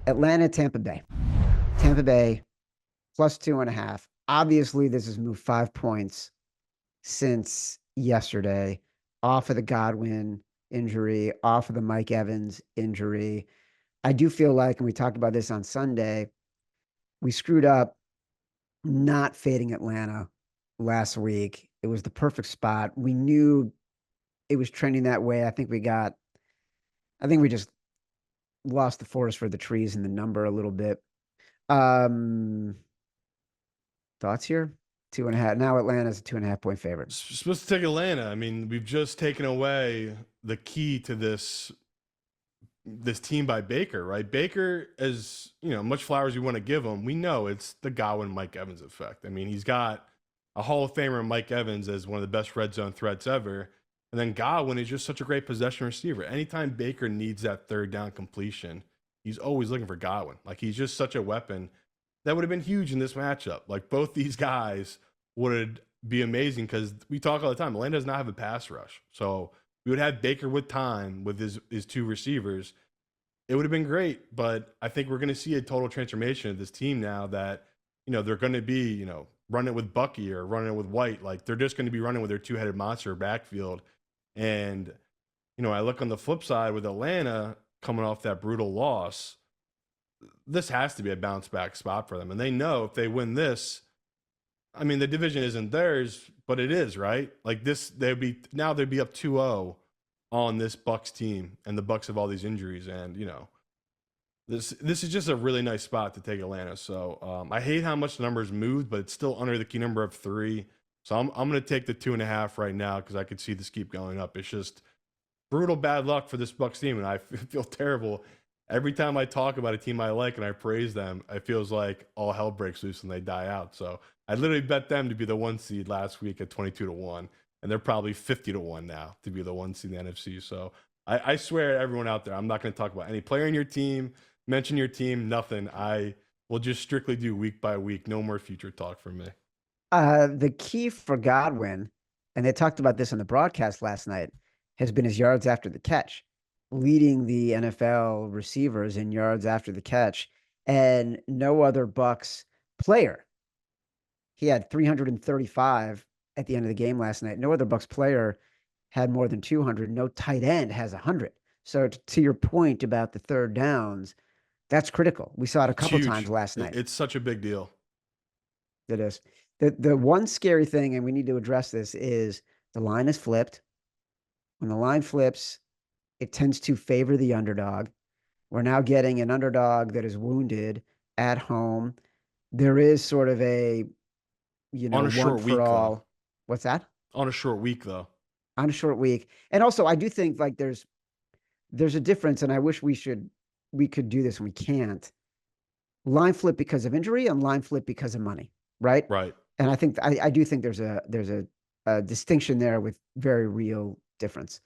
Atlanta, Tampa Bay. Tampa Bay plus 2.5. Obviously, this has moved 5 points since yesterday, off of the Godwin injury, off of the Mike Evans injury. I do feel like, and we talked about this on Sunday, we screwed up not fading Atlanta last week. It was the perfect spot. We knew it was trending that way. I think we just lost the forest for the trees and the number a little bit. Um, Thoughts here? 2.5. Now Atlanta's a 2.5 point favorite. Supposed to take Atlanta. I mean, we've just taken away the key to this team by Baker, right? Baker, as much flowers you want to give him, we know it's the Godwin Mike Evans effect. I mean, he's got a Hall of Famer Mike Evans as one of the best red zone threats ever. And then Godwin is just such a great possession receiver. Anytime Baker needs that third down completion, he's always looking for Godwin. Like, he's just such a weapon. That would have been huge in this matchup. Like, both these guys would be amazing because we talk all the time. Atlanta does not have a pass rush. So we would have Baker with time with his two receivers. It would have been great, but I think we're going to see a total transformation of this team now that, they're going to be, running with Bucky or running with White. Like, they're just going to be running with their two-headed monster backfield. And, I look on the flip side with Atlanta coming off that brutal loss. This has to be a bounce back spot for them. And they know if they win this, I mean, the division isn't theirs, but it is, right? Like, they'd be up 2-0 on this Bucks team, and the Bucks have all these injuries. And, this is just a really nice spot to take Atlanta. So I hate how much the numbers moved, but it's still under the key number of 3. So I'm going to take the 2.5 right now because I could see this keep going up. It's just brutal bad luck for this Bucks team, and I feel terrible. Every time I talk about a team I like and I praise them, it feels like all hell breaks loose and they die out. So I literally bet them to be the 1 seed last week at 22-1, and they're probably 50-1 now to be the 1 seed in the NFC. So I swear to everyone out there, I'm not going to talk about any player in your team, mention your team, nothing. I will just strictly do week by week. No more future talk from me. The key for Godwin, and they talked about this on the broadcast last night, has been his yards after the catch, leading the NFL receivers in yards after the catch, and no other Bucks player. He had 335 at the end of the game last night. No other Bucks player had more than 200. No tight end has 100. So to your point about the third downs, that's critical. We saw it a couple times last night. It's such a big deal. It is. The one scary thing, and we need to address this, is the line is flipped. When the line flips, it tends to favor the underdog. We're now getting an underdog that is wounded at home. There is sort of a, on a short one week, for all. though. What's that? On a short week, though. On a short week. And also, I do think like there's a difference, and I wish we could do this and we can't. Line flip because of injury and line flip because of money, right? Right. And I do think there's a distinction there with very real difference.